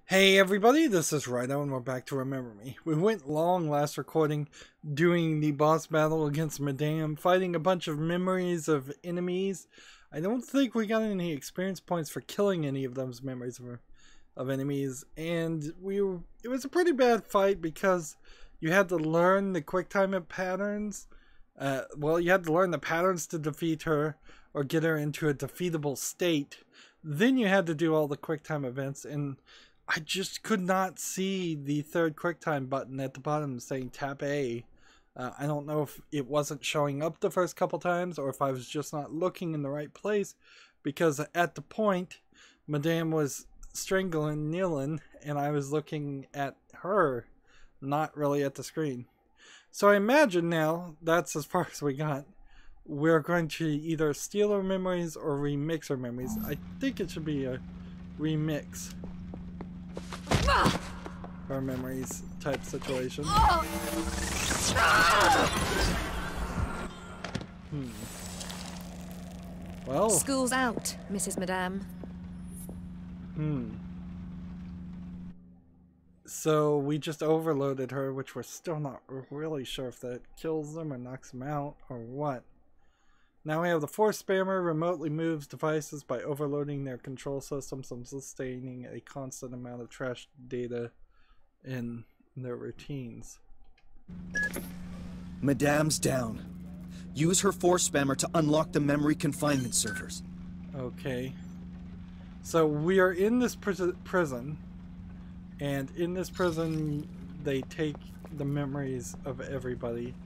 Hey everybody, this is Rydo and we're back to Remember Me. We went long last recording doing the boss battle against Madame, fighting a bunch of memories of enemies. I don't think we got any experience points for killing any of those memories of enemies, and it was a pretty bad fight because you had to learn the quick time patterns. Well, you had to learn the patterns to defeat her or get her into a defeatable state. Then you had to do all the quick time events, and I just could not see the third QuickTime button at the bottom saying tap A. I don't know if it wasn't showing up the first couple times or if I was just not looking in the right place, because at the point Madame was strangling Nilin and I was looking at her, not really at the screen. So I imagine now that's as far as we got. We're going to either steal our memories or remix our memories. I think it should be a remix our memories type situation. Well, school's out, Mrs. Madame. So we just overloaded her, which we're still not really sure if that kills them or knocks them out or what. Now we have the force spammer remotely moves devices by overloading their control systems and sustaining a constant amount of trash data in their routines. Madame's down. Use her force spammer to unlock the memory confinement servers. Okay. So we are in this prison, and in this prison they take the memories of everybody,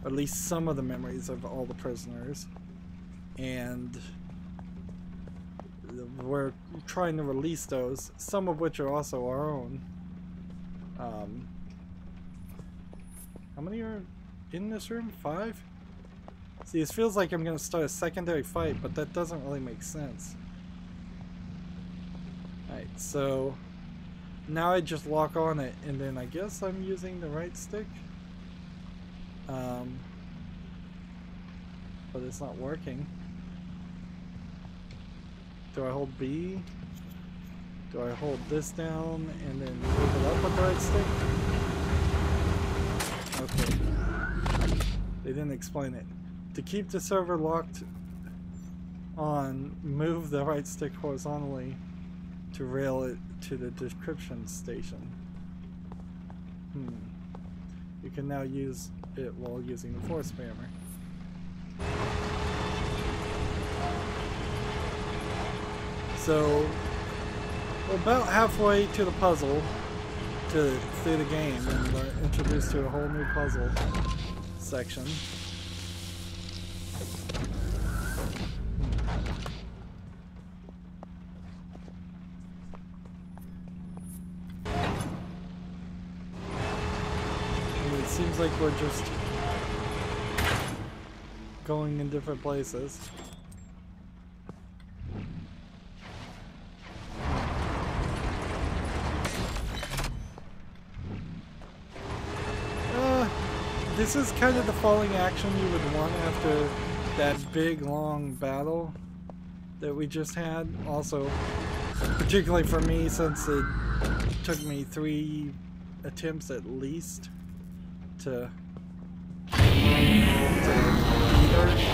or at least some of the memories of all the prisoners. And we're trying to release those, some of which are also our own. How many are in this room? 5? See, it feels like I'm going to start a secondary fight, but that doesn't really make sense. Alright, so now I just lock on it, and then I guess I'm using the right stick. But it's not working. Do I hold B? Do I hold this down and then move it up with the right stick? Okay. They didn't explain it. To keep the server locked on, move the right stick horizontally to rail it to the decryption station. You can now use it while using the force spammer. So, we're about halfway to the puzzle through the game, and we're introduced to a whole new puzzle section. And it seems like we're just going in different places. This is kind of the falling action you would want after that big long battle that we just had. Also, particularly for me, since it took me 3 attempts at least to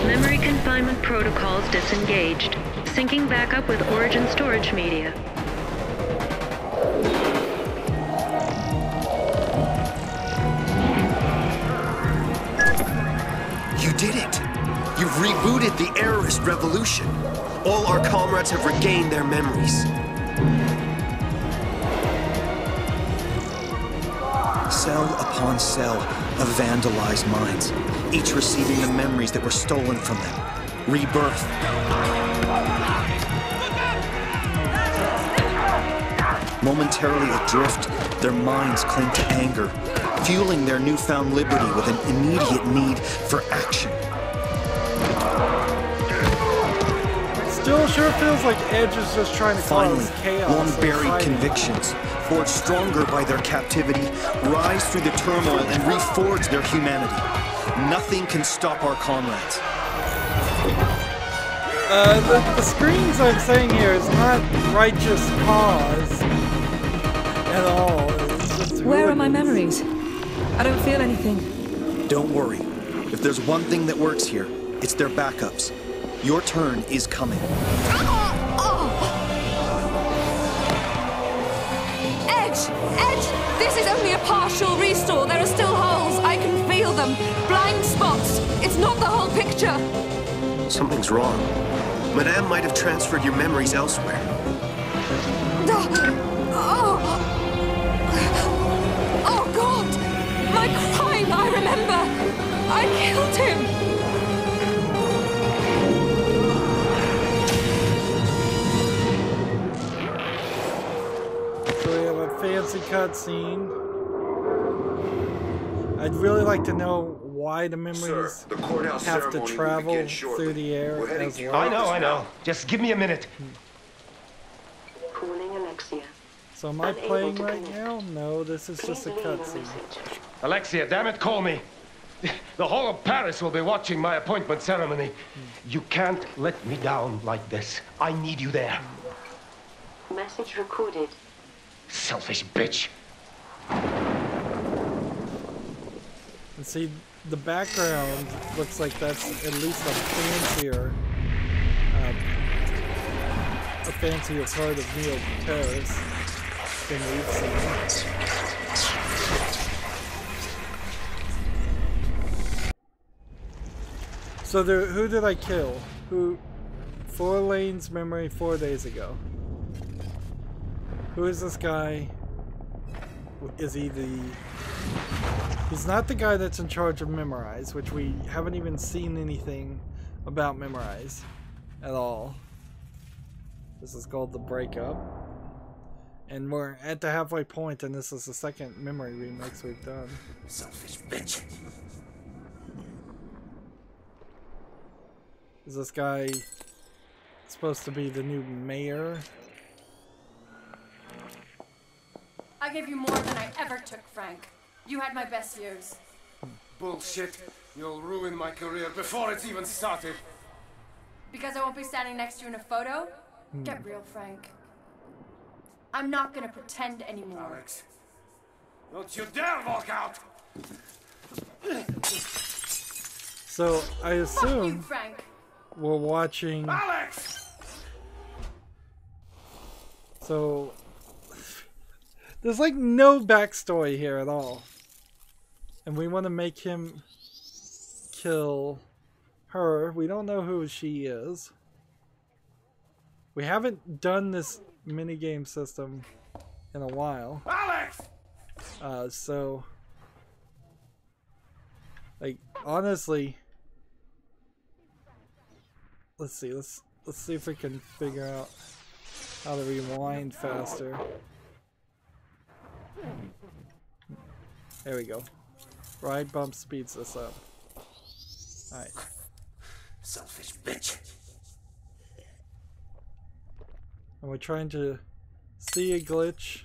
Memory confinement protocols disengaged. Syncing back up with Origin storage media. You did it! You've rebooted the errorist revolution. All our comrades have regained their memories. Cell upon cell of vandalized minds, each receiving the memories that were stolen from them. Rebirth. Momentarily adrift, their minds cling to anger, fueling their newfound liberty with an immediate need for action. Still sure feels like Edge is just trying to cause chaos. Long-buried convictions, forged stronger by their captivity, rise through the turmoil and reforge their humanity. Nothing can stop our comrades. The screens I'm saying here is not righteous cause. at all. Where are my memories? I don't feel anything. Don't worry. If there's one thing that works here, it's their backups. Your turn is coming. Edge! This is only a partial restore. There are still holes. I can feel them. Blind spots. It's not the whole picture. Something's wrong. Madame might have transferred your memories elsewhere. Oh, God! My crime, I remember! I killed him! So we have a fancy cutscene. I'd really like to know why the memories have to travel through the air as well. I know. Just give me a minute. Calling Alexia. So am I playing right now? No, this is just a cutscene. Alexia, damn it, call me. The whole of Paris will be watching my appointment ceremony. You can't let me down like this. I need you there. Message recorded. Selfish bitch. And see, the background looks like that's at least a fancier part of Neo Paris than we've seen. So who did I kill? Who? 4 Lane's memory 4 days ago. Who is this guy? Is he He's not the guy that's in charge of Memorize, which we haven't even seen anything about Memorize at all. This is called The Breakup. And we're at the halfway point, and this is the second Memory remix we've done. Selfish bitch. Is this guy supposed to be the new mayor? I gave you more than I ever took, Frank. You had my best years. Bullshit. You'll ruin my career before it's even started. Because I won't be standing next to you in a photo? Get real, Frank. I'm not gonna pretend anymore. Alex, don't you dare walk out! So I assume Fuck you, Frank. we're watching. Alex! So there's like no backstory here at all. And we want to make him kill her. We don't know who she is. We haven't done this minigame system in a while. Alex! So like honestly, let's see if we can figure out how to rewind faster. There we go. Ride bump speeds this up. Alright. Selfish bitch. And we're trying to see a glitch.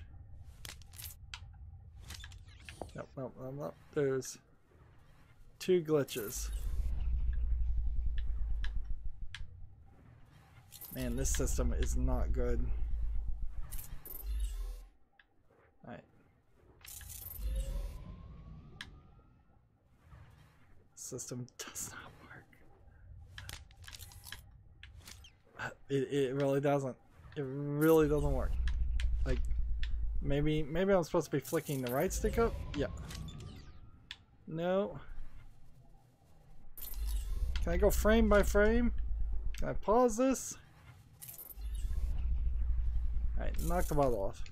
Nope. There's 2 glitches. Man, this system is not good. Alright. System does not work. It really doesn't. It really doesn't work. Like, maybe I'm supposed to be flicking the right stick up? Yeah. No. Can I go frame by frame? Can I pause this? Alright, knock the bottle off.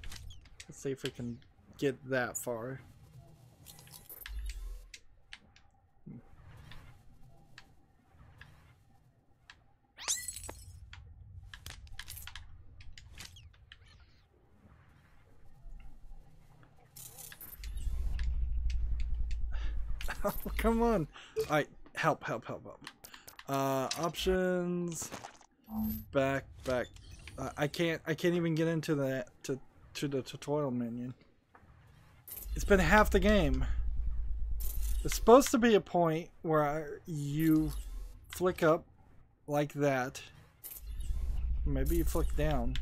Let's see if we can get that far. Oh, come on. Alright, help. Options. Back. I can't even get into that to the tutorial menu. It's been half the game. There's supposed to be a point where you flick up like that. Maybe you flick down.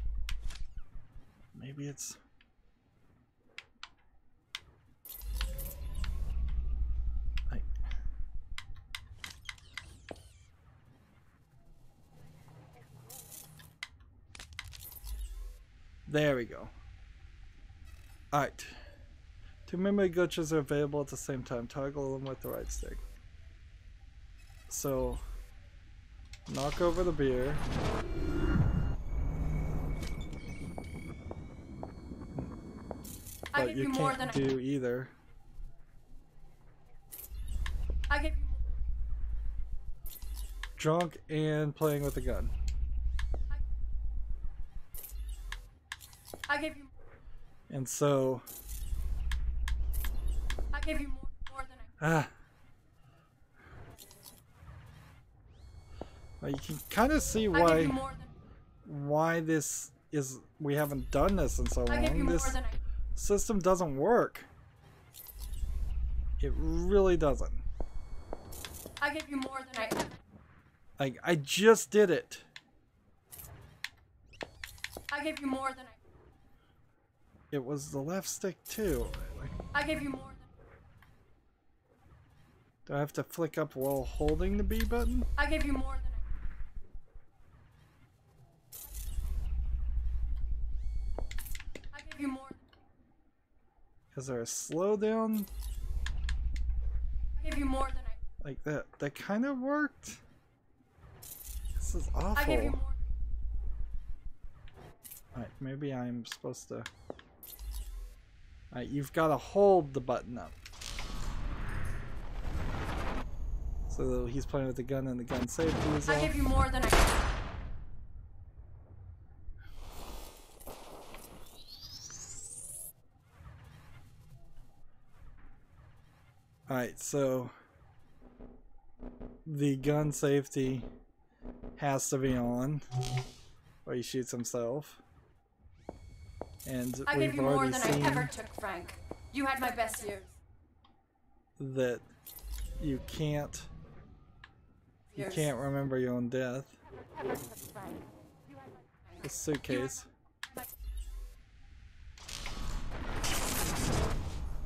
Maybe it's There we go. Alright. 2 memory glitches are available at the same time. Toggle them with the right stick. So, knock over the beer. But you can't do either. I give you Drunk and playing with a gun. I give you. And so. I give you more than I. Well, you can kind of see why this is. We haven't done this in so long. This system doesn't work. It really doesn't. I give you more than I ever. Like, I just did it. I give you more than I. It was the left stick too. I give you more than. Do I have to flick up while holding the B button? I give you more than I. I give you more. Is there a slowdown? I give you more than I. Like that. That kind of worked. This is awful. I give you more. Alright, maybe I'm supposed to. Alright, you've got to hold the button up. So he's playing with the gun and the gun safety is off. I give you more than I. Alright, so the gun safety has to be on, or he shoots himself. And I we've gave you more already than seen I ever took, Frank. You had my best years. that you can't remember your own death. The suitcase.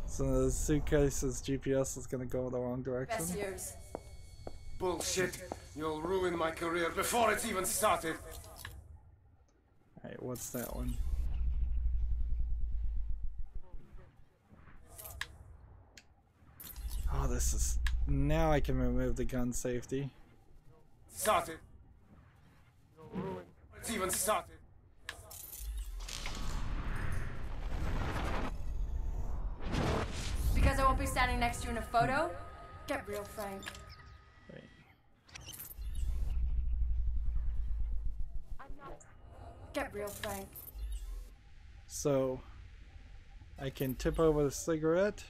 So the suitcase's GPS is gonna go the wrong direction. Best years. Bullshit. You'll ruin my career before it's even started. Alright, what's that one? Oh, this is... Now I can remove the gun safety. Started. You'll ruin. It's even started. Because I won't be standing next to you in a photo? Get real, Frank. Wait. Get real, Frank. So, I can tip over the cigarette,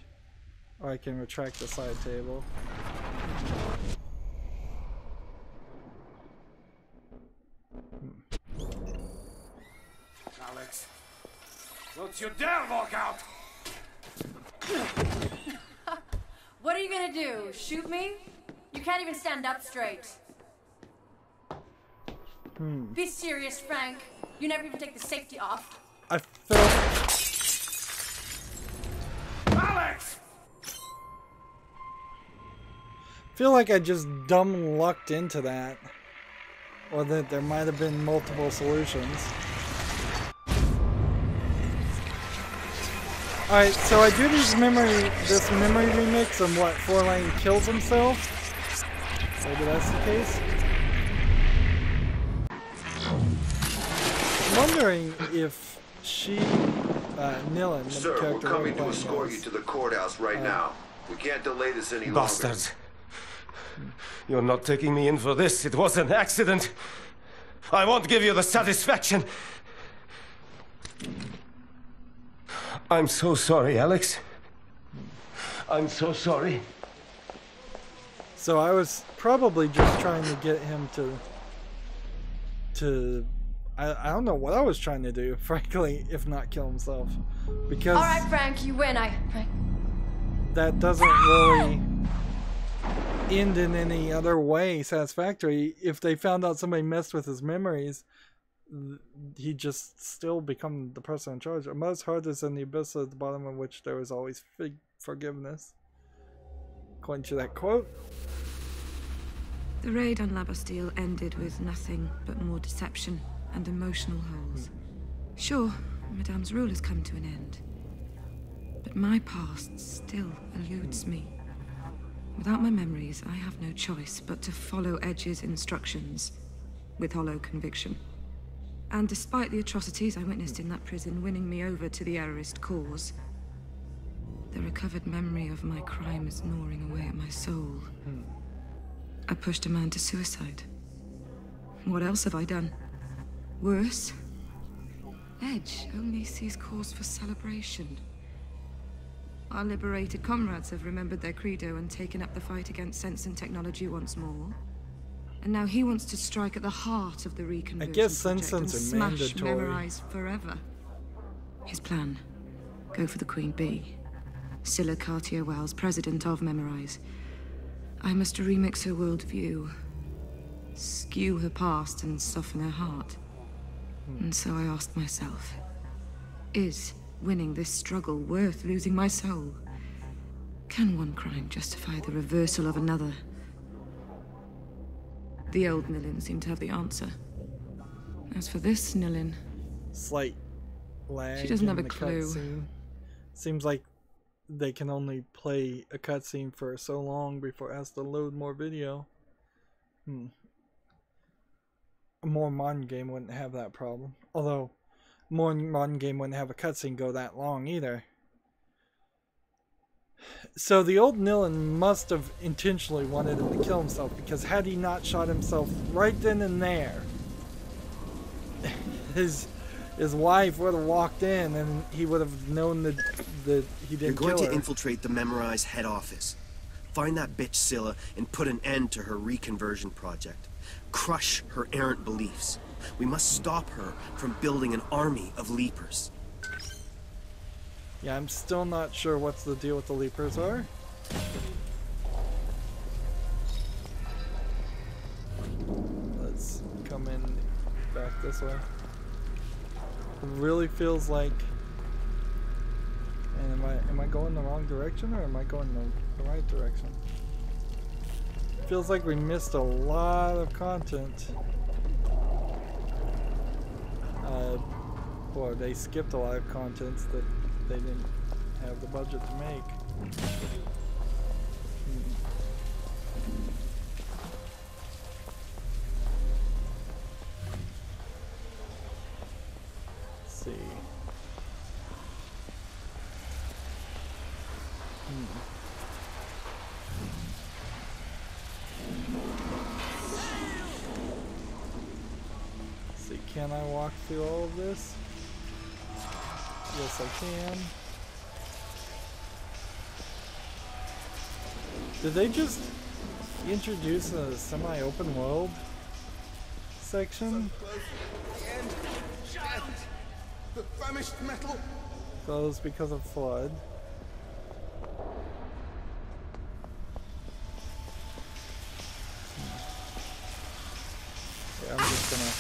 or I can retract the side table. Alex, don't you dare walk out! What are you gonna do? Shoot me? You can't even stand up straight. Be serious, Frank. You never even take the safety off. I felt... Alex! feel like I just dumb lucked into that. Or that there might have been multiple solutions. Alright, so I do this memory remix and what, 4-Lane kills himself? Maybe that's the case? I'm wondering if she, Nilin, the Sir, character we're coming to playing escort you to the courthouse right now. We can't delay this any longer. Bastards. You're not taking me in for this. It was an accident. I won't give you the satisfaction. I'm so sorry, Alex. I'm so sorry. So I was probably just trying to get him to I don't know what I was trying to do, frankly, if not kill himself. Because Alright, Frank, you win. that doesn't really end in any other way satisfactory. If they found out somebody messed with his memories, he'd just still become the person in charge. A mother's heart is in the abyss at the bottom of which there is always forgiveness. According to that quote. The raid on La Bastille ended with nothing but more deception and emotional holes. Sure, Madame's rule has come to an end. But my past still eludes me. Without my memories, I have no choice but to follow Edge's instructions with hollow conviction. And despite the atrocities I witnessed in that prison winning me over to the errorist cause, the recovered memory of my crime is gnawing away at my soul. I pushed a man to suicide. What else have I done? Worse? Edge only sees cause for celebration. Our liberated comrades have remembered their credo and taken up the fight against sense and technology once more. And now he wants to strike at the heart of the reconversion I guess project and sentence are smash mandatory. Memorize forever. His plan: go for the Queen Bee. Scylla Cartier-Wells, president of Memorize. I must remix her worldview, skew her past and soften her heart. And so I asked myself, is winning this struggle worth losing my soul? Can one crime justify the reversal of another? The old Nilin seemed to have the answer. As for this Nilin, Slight lag. she doesn't have a in the clue. cutscene. Seems like they can only play a cutscene for so long before it has to load more video. A more modern game wouldn't have that problem. Although, a more modern game wouldn't have a cutscene go that long either. So the old Nilin must have intentionally wanted him to kill himself, because had he not shot himself right then and there, his wife would have walked in and he would have known that he didn't You're going kill to her. infiltrate the Memorize head office. Find that bitch Scylla and put an end to her reconversion project. Crush her errant beliefs. We must stop her from building an army of Leapers. Yeah, I'm still not sure what's the deal with the Leapers are. Let's come in back this way. It really feels like... And am I going the wrong direction, or am I going the right direction? It feels like we missed a lot of content. Or they skipped a lot of content that they didn't have the budget to make. Let's see. Let's see, can I walk through all of this? Yes, I can. Did they just introduce a semi-open world section? The famished metal. Closed because of flood. Yeah, I'm just gonna...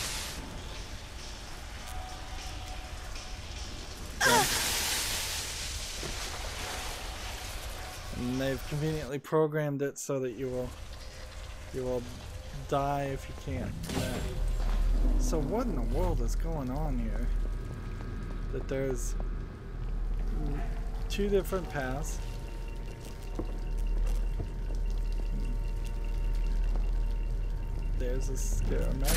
And they've conveniently programmed it so that you will die if you can't. Yeah. So what in the world is going on here? That there's two different paths. There's a scare mech.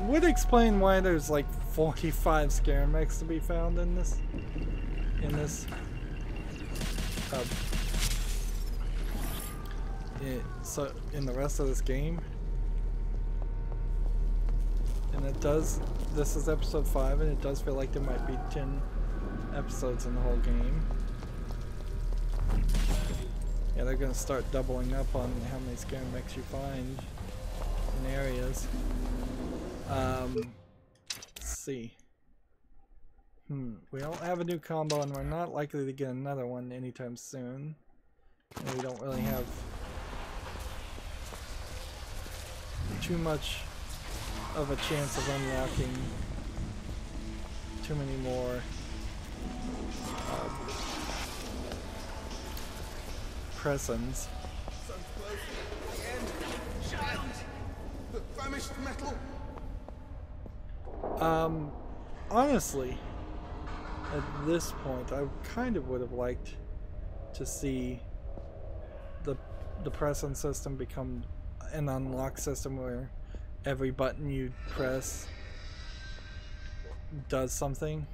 Would explain why there's like 45 scare mechs to be found in this so in the rest of this game. And it does, this is episode 5, and it does feel like there might be 10 episodes in the whole game. Yeah, they're gonna start doubling up on how many scare mechs you find in areas. Let's see. We don't have a new combo, and we're not likely to get another one anytime soon. And we don't really have too much of a chance of unlocking too many more presents. The famished metal. Honestly, at this point, I kind of would have liked to see the press-on system become an unlock system where every button you press does something.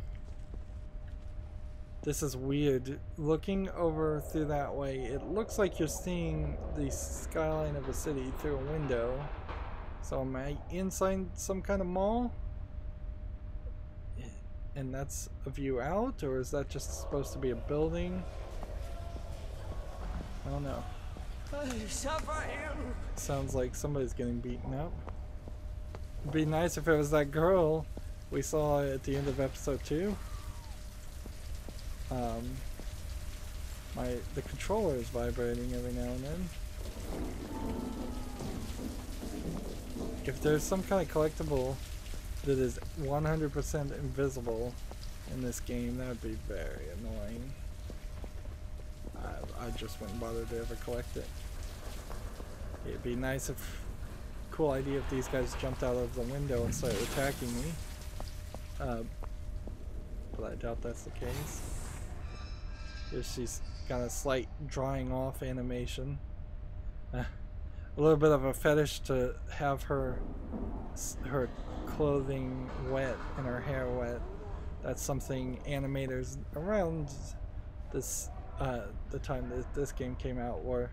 This is weird. Looking over through that way, it looks like you're seeing the skyline of a city through a window. So am I inside some kind of mall? And that's a view out, or is that just supposed to be a building? I don't know. Sounds like somebody's getting beaten up. It'd be nice if it was that girl we saw at the end of episode 2. The controller is vibrating every now and then. If there's some kind of collectible that is 100% invisible in this game, that would be very annoying. I just wouldn't bother to ever collect it. It'd be nice if, cool idea if these guys jumped out of the window and started attacking me. But I doubt that's the case. She's got a slight drying off animation. A little bit of a fetish to have her clothing wet and her hair wet. That's something animators around this the time that this game came out were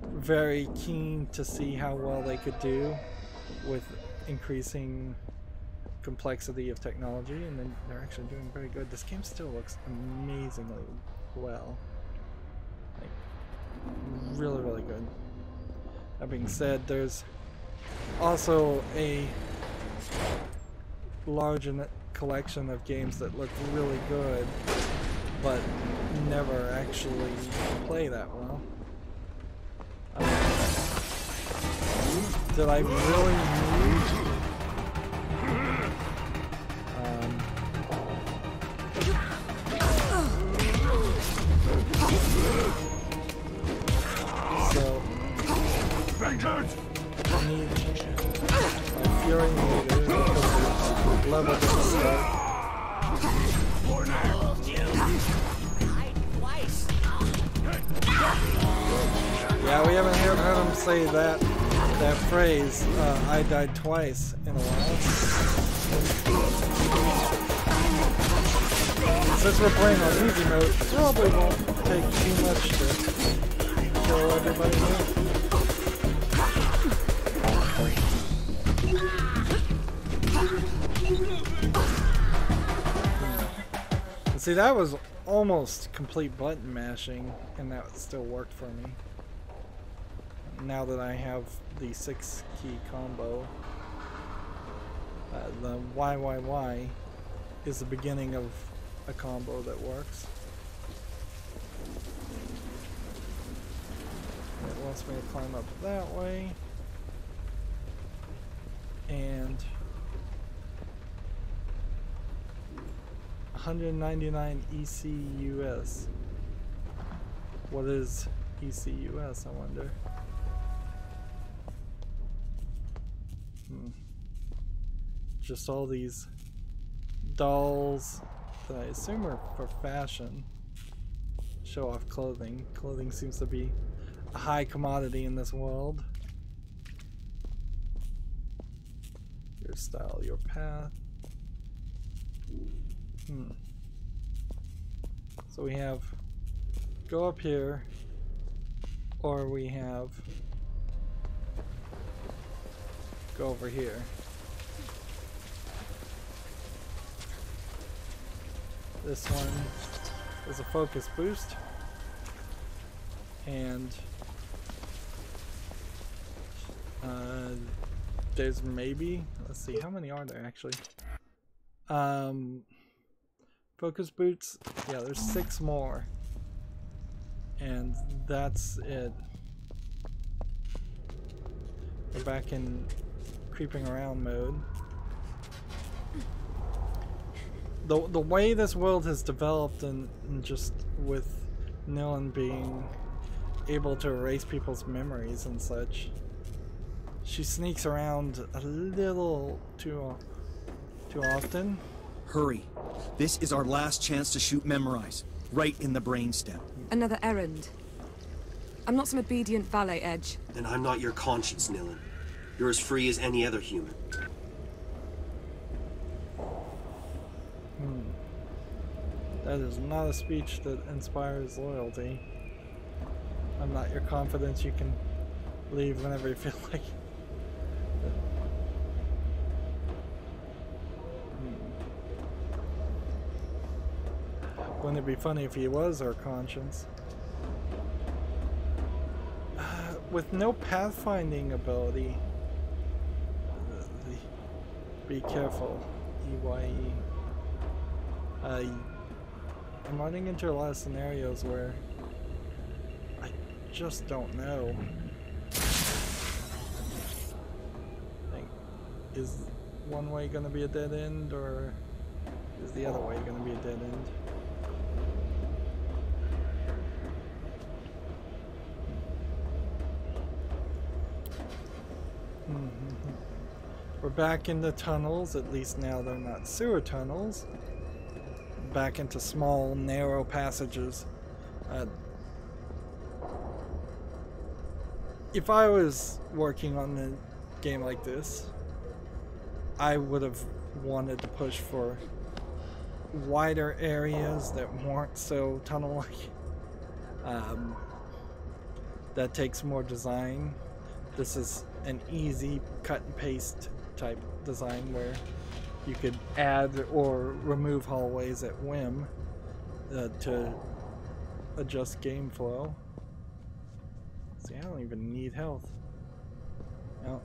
very keen to see how well they could do with increasing complexity of technology, and then they're actually doing very good. This game still looks amazingly well. Like, really, really good. That being said, there's also a large collection of games that look really good, but never actually play that well. Did I really need so I need my Fury meter because the level didn't start. Yeah, we haven't heard him say that phrase, I died twice, in a while. Since we're playing on easy mode, it probably won't take too much to kill everybody here. See, that was almost complete button mashing, and that still worked for me. Now that I have the 6-key combo, the YYY is the beginning of a combo that works. It wants me to climb up that way, and 199 ECUS. What is ECUS, I wonder? Just all these dolls that I assume are for fashion. Show off clothing. Clothing seems to be a high commodity in this world. Your style, your path. So we have go up here, or we have go over here. This one is a focus boost, and there's maybe, let's see, how many are there actually? Focus boots, yeah, there's 6 more, and that's it. We're back in creeping around mode. The way this world has developed, and just with Nilin being able to erase people's memories and such, she sneaks around a little too too often. Hurry. This is our last chance to shoot Memorize. Right in the brainstem. Another errand. I'm not some obedient valet, Edge. Then I'm not your conscience, Nilin. You're as free as any other human. That is not a speech that inspires loyalty. I'm not your confidence you can leave whenever you feel like. Wouldn't it be funny if he was our conscience? With no pathfinding ability, be careful, EYE. I'm running into a lot of scenarios where I just don't know. Like, is one way gonna be a dead end, or is the other way gonna be a dead end? We're back in the tunnels, at least now they're not sewer tunnels. Back into small, narrow passages. If I was working on a game like this, I would have wanted to push for wider areas that weren't so tunnel-like. That takes more design. This is an easy cut and paste type design where you could add or remove hallways at whim to adjust game flow. See, I don't even need health. Now,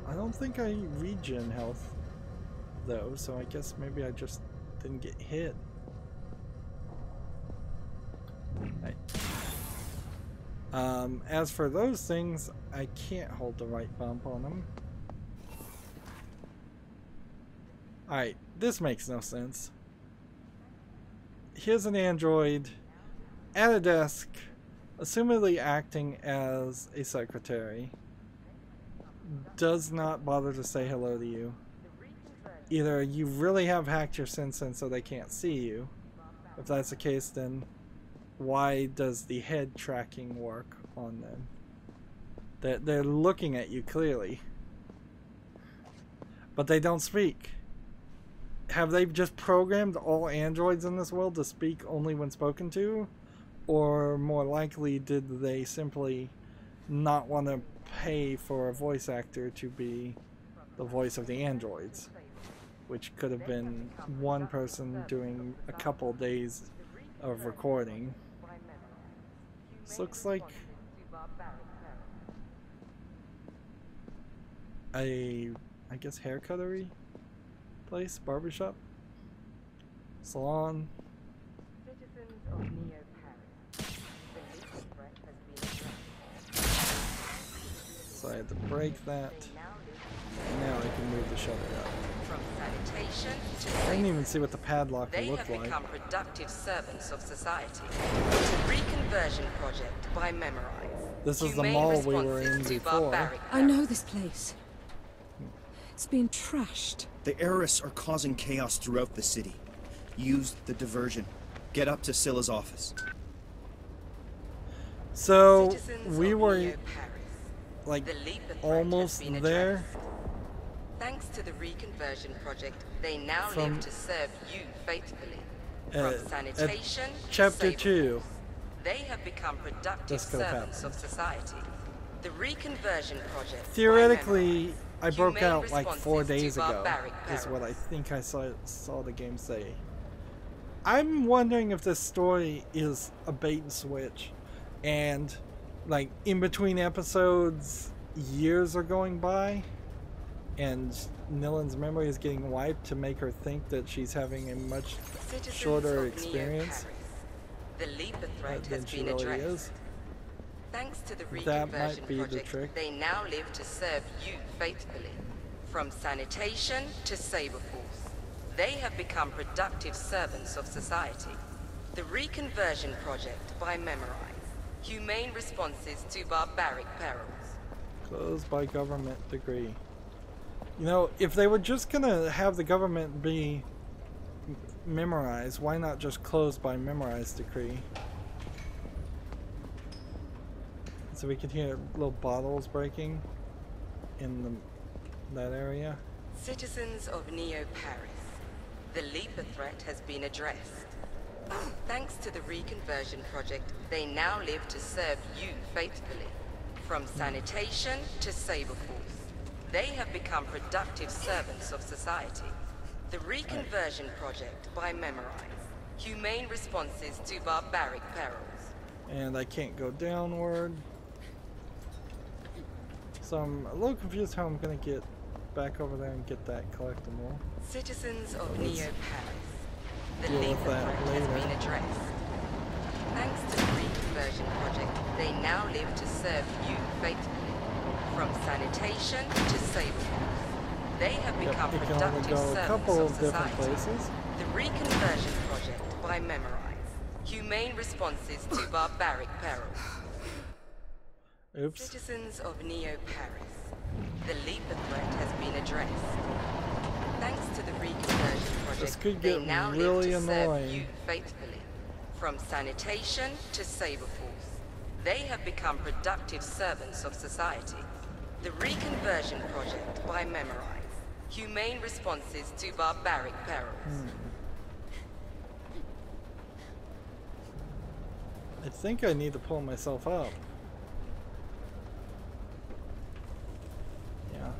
I don't think I regen health though, so I guess maybe I just didn't get hit. Right. As for those things, I can't hold the right bump on them. Alright, this makes no sense. Here's an android at a desk, assumedly acting as a secretary. Does not bother to say hello to you. Either you really have hacked your sense so they can't see you. If that's the case, then why does the head tracking work on them? They're looking at you clearly, but they don't speak. Have they just programmed all androids in this world to speak only when spoken to? Or more likely, did they simply not want to pay for a voice actor to be the voice of the androids? Which could have been one person doing a couple days of recording. This looks like a, I guess, haircuttery place, barbershop, salon. So I had to break that. And now I can move the shutter up. From sanitation to I didn't even see what the padlock they looked have like. become productive servants of society. The reconversion project by Memorize. This is the Humane mall we were responses in to before. barbaric I know this place. It's being trashed. The Eris are causing chaos throughout the city. Use the diversion. Get up to Scylla's office. So Citizens we of were Neo-Paris. like The leap of threat almost has been there. addressed. Thanks to the reconversion project, they now From, live to serve you faithfully. at From sanitation to chapter saber 2. force, they have become productive This could have servants of society. The reconversion project. by Theoretically, Memorize. I broke Humane out like 4 responses to days ago, barbaric is what I perils. think I saw the game say. I'm wondering if this story is a bait and switch, and like in between episodes, years are going by, and Nilin's memory is getting wiped to make her think that she's having a much Citizens shorter of experience Neo-Paris. The leaper threat than has she been really addressed. is. Thanks to the That might reconversion be the project, trick. they now live to serve you faithfully. From sanitation to saber force, they have become productive servants of society. The reconversion project by Memorize. Humane responses to barbaric perils. Closed by government degree. You know, if they were just gonna have the government be memorized, why not just close by memorized decree? So we could hear little bottles breaking in that area. Citizens of Neo Paris, the Leaper threat has been addressed. Thanks to the reconversion project, they now live to serve you faithfully. From sanitation to Saber Force, they have become productive servants of society. The reconversion project by Memorize, humane responses to barbaric perils. And I can't go downward. So I'm a little confused how I'm gonna get back over there and get that collectible. Citizens of Neo Paris, the Leaper threat has been addressed. Thanks to the reconversion project, they now live to serve you faithfully. From sanitation to Saber Force, they have become productive servants of society. The reconversion project by Memorize, humane responses to barbaric perils. Oops. Citizens of Neo Paris, the Leaper threat has been addressed. Thanks to the reconversion project, they now live to serve you faithfully. From sanitation to Saber Force, they have become productive servants of society. The reconversion project by Memorize, humane responses to barbaric perils. I think I need to pull myself up. Yeah.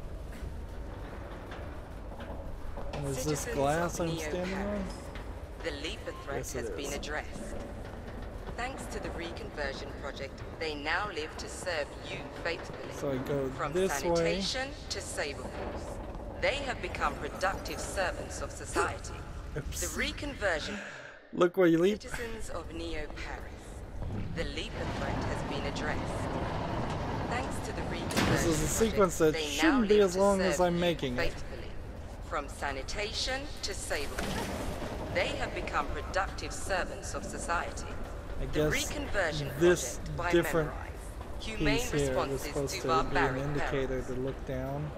And is this glass I'm standing on? The Leaper threat has been addressed. Thanks to the reconversion project, they now live to serve you faithfully. So I go from this sanitation to Saber Force, they have become productive servants of society. Oops. The reconversion. Look where you leap. Citizens of Neo Paris, the Leaper threat has been addressed. Thanks to the reconversion This is a sequence that shouldn't be as long as I'm making it. From sanitation to Saber Force, they have become productive servants of society. I guess this different piece here was supposed to be an indicator to look down.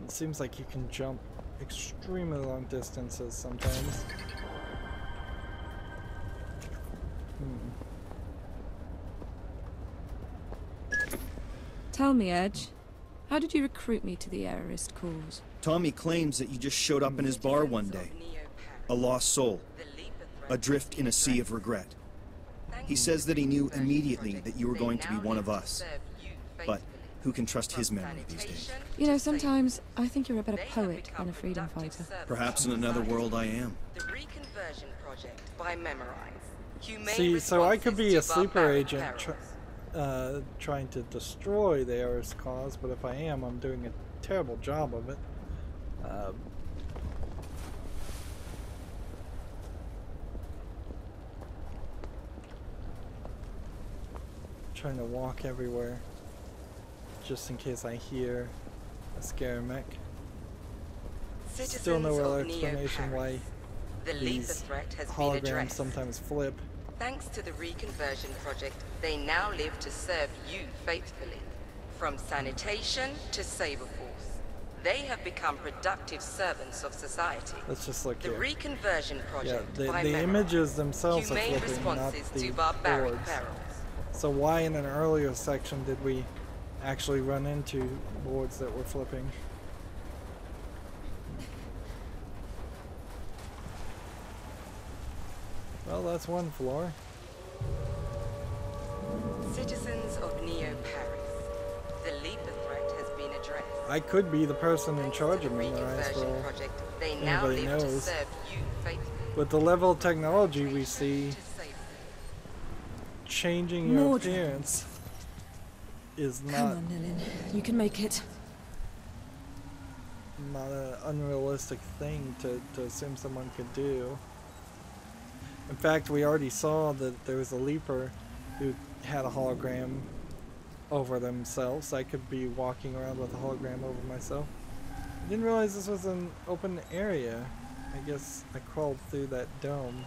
It seems like you can jump extremely long distances sometimes. Tell me, Edge, how did you recruit me to the errorist cause? Tommy claims that you just showed up in his bar one day. A lost soul. Adrift in a sea of regret. He says that he knew immediately that you were going to be one of us. But who can trust his memory these days? You know, sometimes I think you're a better poet than a freedom fighter. Perhaps in another world I am. The reconversion project by Memorize. See, so I could be a sleeper agent trying to destroy the errorist cause, but if I am, I'm doing a terrible job of it. Trying to walk everywhere just in case I hear a scare mech. Still no real explanation why these holograms sometimes flip. Thanks to the reconversion project, they now live to serve you faithfully. From sanitation to Saber Force, they have become productive servants of society. Let's just look the here. Reconversion project yeah, by the images themselves are humane flipping, not responses the to barbaric boards. perils. So why in an earlier section did we actually run into boards that were flipping? Well, that's one floor. Citizens of Neo Paris, the Leaper threat has been addressed. I could be the person in charge of Memorize for all anybody knows. With the level of technology we see, changing your appearance is not... Come on, Nilin. You can make it. Not an unrealistic thing to assume someone could do. In fact, we already saw that there was a Leaper who had a hologram over themselves. I could be walking around with a hologram over myself. I didn't realize this was an open area. I guess I crawled through that dome.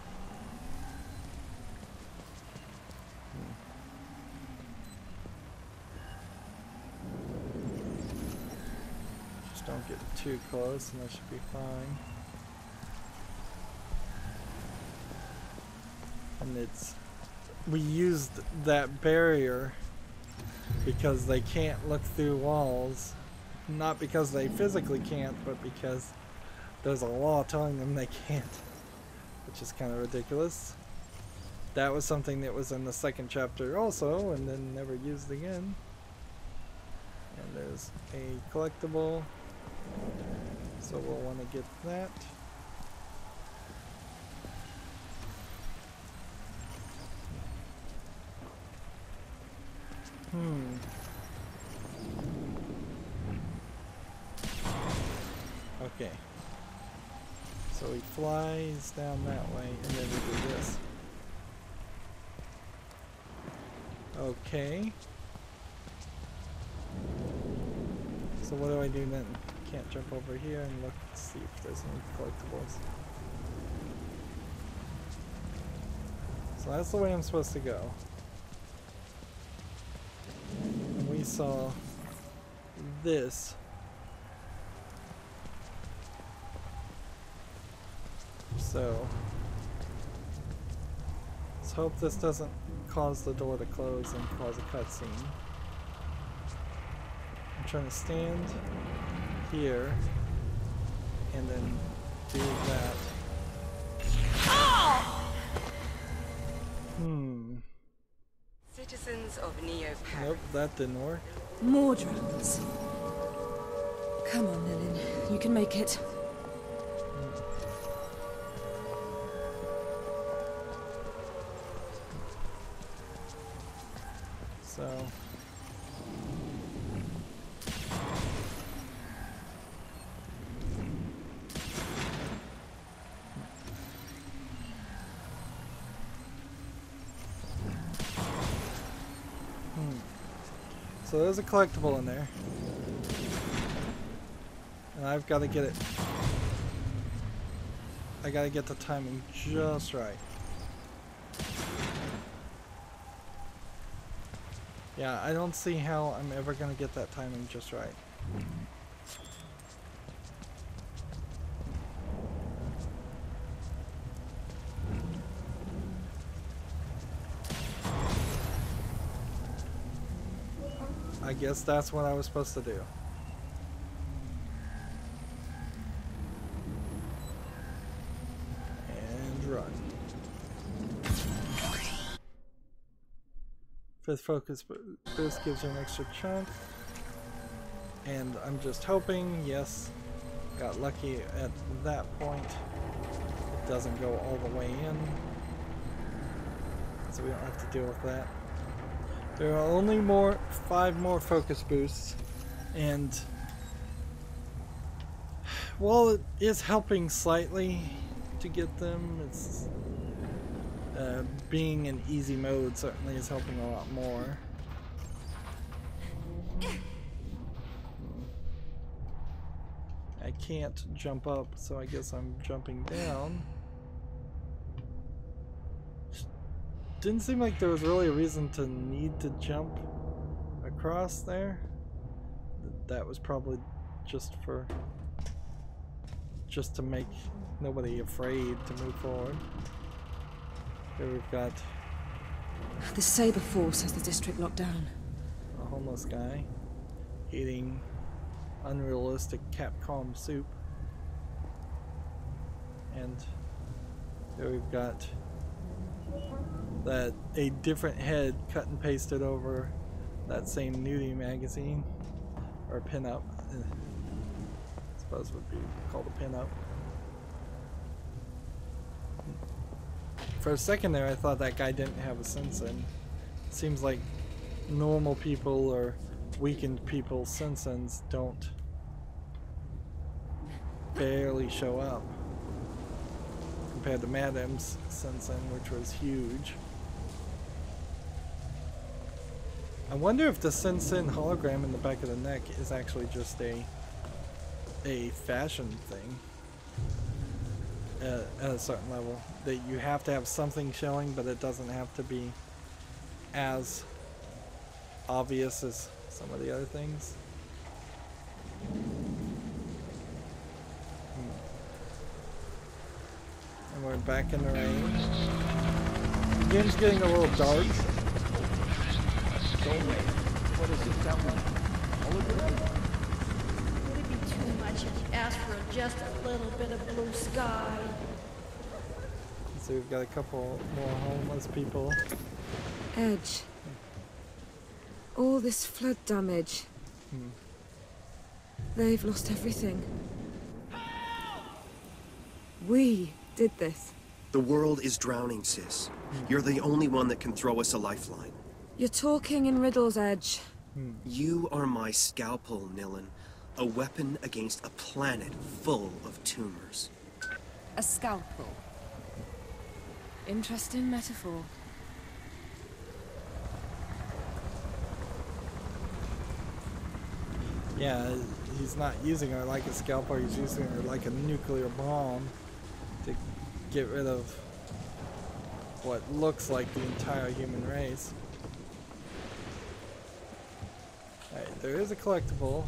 don't get too close and that should be fine. And we used that barrier because they can't look through walls. Not because they physically can't, but because there's a law telling them they can't. Which is kind of ridiculous. That was something that was in the second chapter also, and then never used again. And there's a collectible, so we'll want to get that. Okay. So he flies down that way, and then we do this. Okay. So what do I do then? Can't jump over here and look to see if there's any collectibles. So that's the way I'm supposed to go. And we saw this. So let's hope this doesn't cause the door to close and cause a cutscene. I'm trying to stand here and then do that. Citizens of Neo Paris. Nope, that didn't work. More drones. Come on, Nilin. You can make it. So so there's a collectible in there, and I've got to get it. I got to get the timing just right. Yeah, I don't see how I'm ever going to get that timing just right. I guess that's what I was supposed to do. And run. Fifth focus boost gives you an extra chunk. And I'm just hoping, yes, got lucky at that point. It doesn't go all the way in. So we don't have to deal with that. There are only 5 more focus boosts, and while it is helping slightly to get them, it's being in easy mode certainly is helping a lot more. I can't jump up, so I guess I'm jumping down. Didn't seem like there was really a reason to need to jump across there. That was probably just to make nobody afraid to move forward. Here we've got The Saber Force has the district locked down. a homeless guy eating unrealistic Capcom soup. And here we've got a different head cut and pasted over that same nudie magazine, or pinup. I suppose would be called a pinup. For a second there, I thought that guy didn't have a sensen. Seems like normal people or weakened people's sensens don't barely show up compared to Madam's sensen, which was huge. I wonder if the sensen hologram in the back of the neck is actually just a fashion thing at a certain level. That you have to have something showing, but it doesn't have to be as obvious as some of the other things. And we're back in the rain. The game's getting a little dark. So wait, what is it that one? Would it be too much if you asked for just a little bit of blue sky? So we've got a couple more homeless people. Edge. All this flood damage. They've lost everything. We did this. The world is drowning, sis. You're the only one that can throw us a lifeline. You're talking in riddles, Edge. You are my scalpel, Nilin. A weapon against a planet full of tumors. A scalpel. Interesting metaphor. Yeah, he's not using her like a scalpel, he's using her like a nuclear bomb to get rid of what looks like the entire human race. Alright, there is a collectible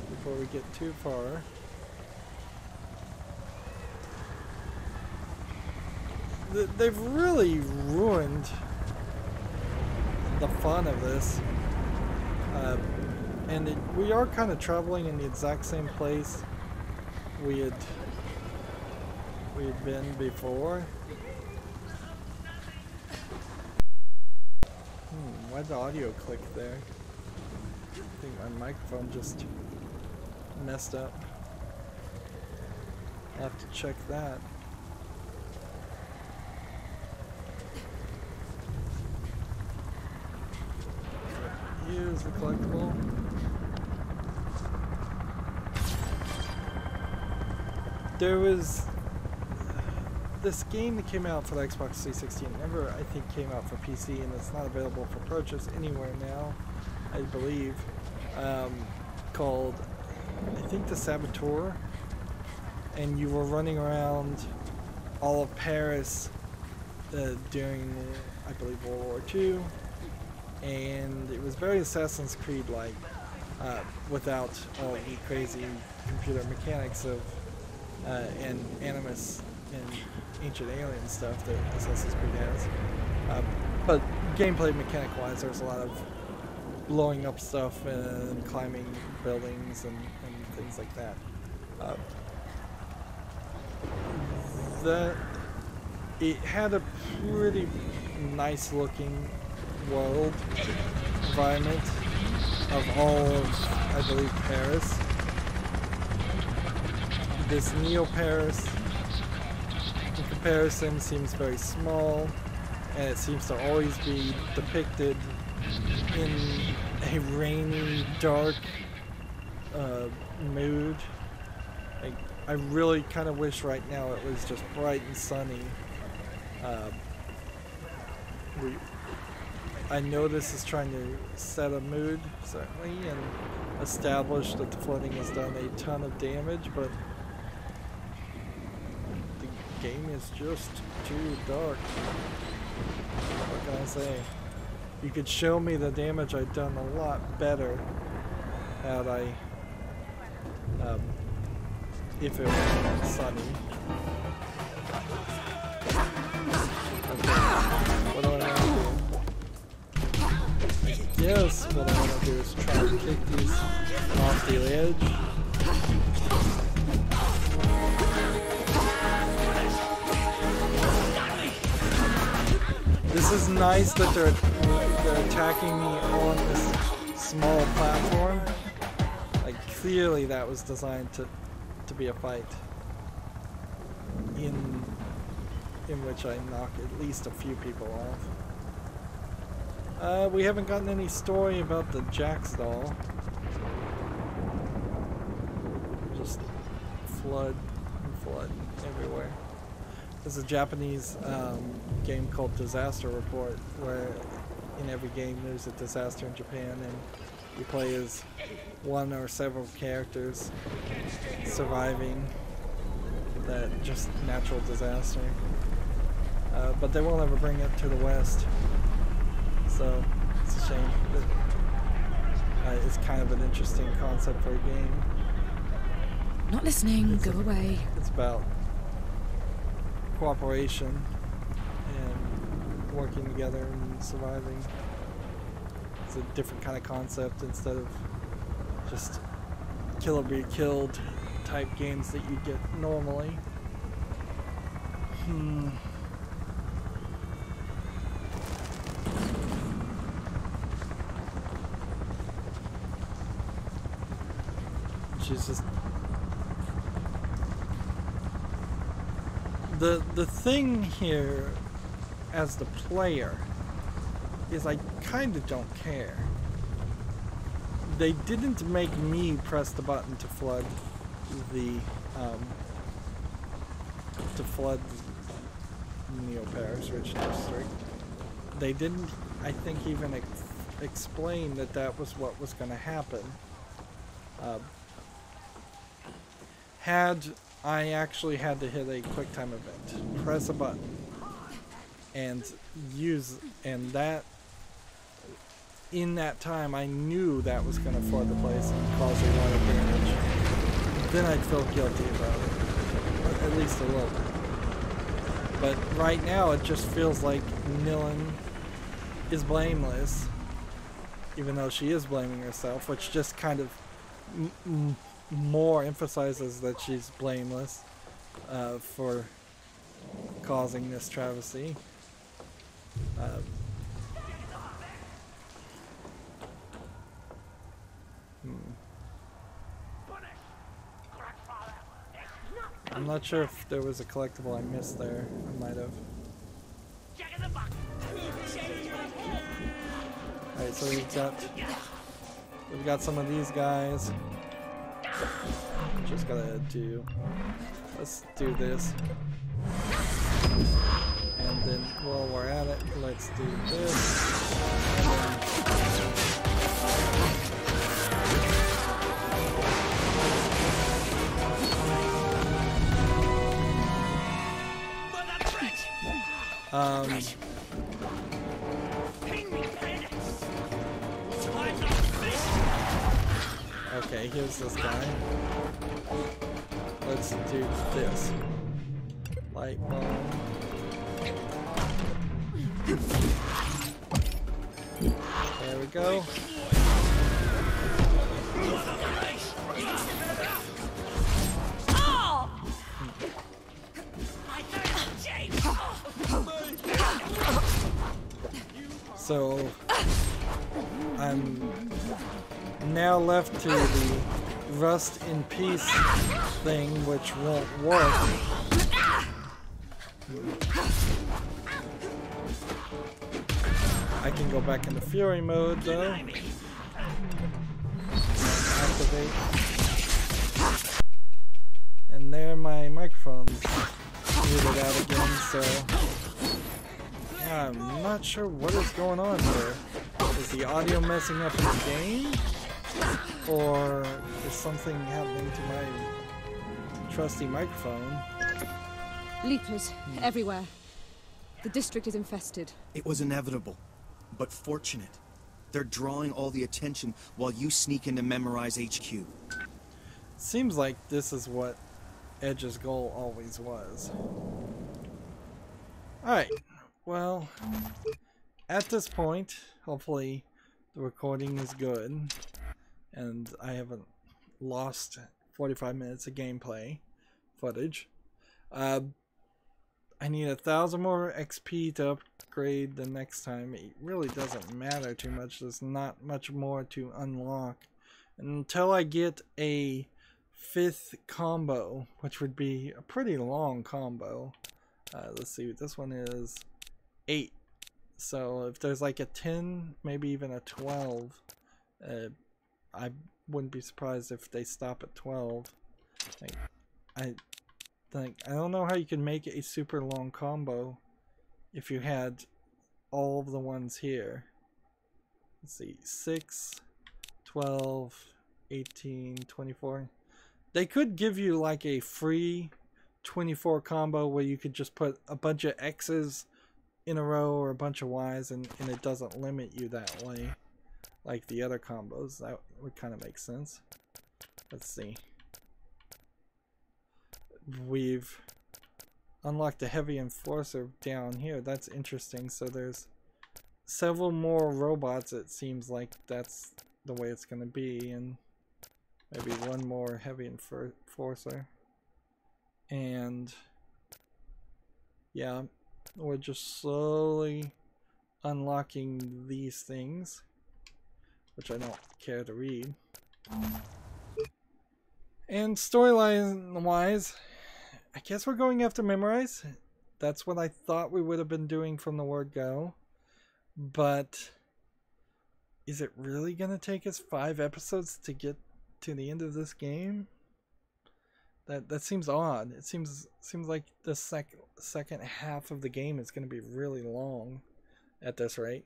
before we get too far. They've really ruined the fun of this. And we are kind of traveling in the exact same place we had been before. Why'd the audio click there? I think my microphone just messed up. I'll have to check that. Here's the collectible. There was this game that came out for the Xbox 360 and never, I think, came out for PC, and it's not available for purchase anywhere now, I believe, called, I think, The Saboteur, and you were running around all of Paris during, I believe, World War II, and it was very Assassin's Creed-like, without all the crazy computer mechanics of and Animus and Ancient Alien stuff that Assassin's Creed has. But gameplay mechanic-wise, there's a lot of blowing up stuff and climbing buildings and things like that. It had a pretty nice-looking world environment of all of, I believe, Paris. This Neo-Paris, in comparison, seems very small, and it seems to always be depicted in a rainy, dark mood. Like, I really kind of wish right now it was just bright and sunny. I know this is trying to set a mood, certainly, and establish that the flooding has done a ton of damage, but the game is just too dark. What can I say? You could show me the damage I'd done a lot better had I, if it was sunny. Okay, what do I want to do? Yes, what I want to do is try to kick these off the edge. This is nice that they're attacking me on this small platform. Like, clearly that was designed to be a fight in which I knock at least a few people off. We haven't gotten any story about the Jax doll. Just flood and flood everywhere. There's a Japanese game called Disaster Report, where in every game there's a disaster in Japan, and you play as one or several characters surviving that just natural disaster. But they won't ever bring it to the West, so it's a shame. But, it's kind of an interesting concept for a game. Not listening, go away. It's about cooperation and working together and surviving. It's a different kind of concept instead of just kill or be killed type games that you get normally. She's just the thing here as the player is I kind of don't care. They didn't make me press the button to flood the Neo-Paris Rich District. They didn't, I think, even explain that that was what was going to happen. Had I actually had to hit a QuickTime event, press a button, and that in that time I knew that was going to flood the place and cause a lot of damage, then I'd feel guilty about it, or at least a little bit. But right now it just feels like Nilin is blameless, even though she is blaming herself, which just kind of more emphasizes that she's blameless for causing this travesty. I'm not sure if there was a collectible I missed there. I might have. Alright, so we've got some of these guys. Just gotta let's do this. And then while we're at it, let's do this. Okay, here's this guy. Let's do this. Light bomb. There we go. So I'm now left to the rust in peace thing, which won't work. I can go back into fury mode though. Activate. And there my microphone's muted out again, so I'm not sure what is going on here. Is the audio messing up in the game? Or is something happening to my trusty microphone? Leapers everywhere. The district is infested. It was inevitable, but fortunate. They're drawing all the attention while you sneak into Memorize HQ. Seems like this is what Edge's goal always was. Alright, well, at this point, hopefully the recording is good and I haven't lost 45 minutes of gameplay footage. I need 1,000 more XP to upgrade the next time. It really doesn't matter too much. There's not much more to unlock until I get a 5th combo, which would be a pretty long combo. Let's see, this one is 8. So if there's like a 10, maybe even a 12, I wouldn't be surprised if they stop at 12. I don't know how you can make a super long combo if you had all of the ones here. Let's see, 6, 12, 18, 24. They could give you like a free 24 combo where you could just put a bunch of X's in a row or a bunch of Y's and it doesn't limit you that way like the other combos. That would kind of make sense. Let's see. We've unlock the heavy enforcer down here. That's interesting. So there's several more robots. It seems like that's the way it's going to be, and maybe one more heavy enforcer. And yeah, we're just slowly unlocking these things, which I don't care to read. And storyline wise, I guess we're going after Memorize. That's what I thought we would have been doing from the word go. But is it really going to take us 5 episodes to get to the end of this game? That seems odd. It seems like the second half of the game is going to be really long at this rate.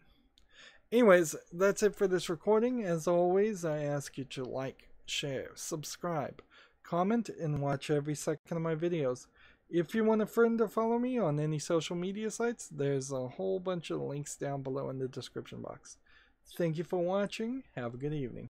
Anyways, that's it for this recording. As always, I ask you to like, share, subscribe, comment, and watch every second of my videos. If you want a friend to follow me on any social media sites, there's a whole bunch of links down below in the description box. Thank you for watching. Have a good evening.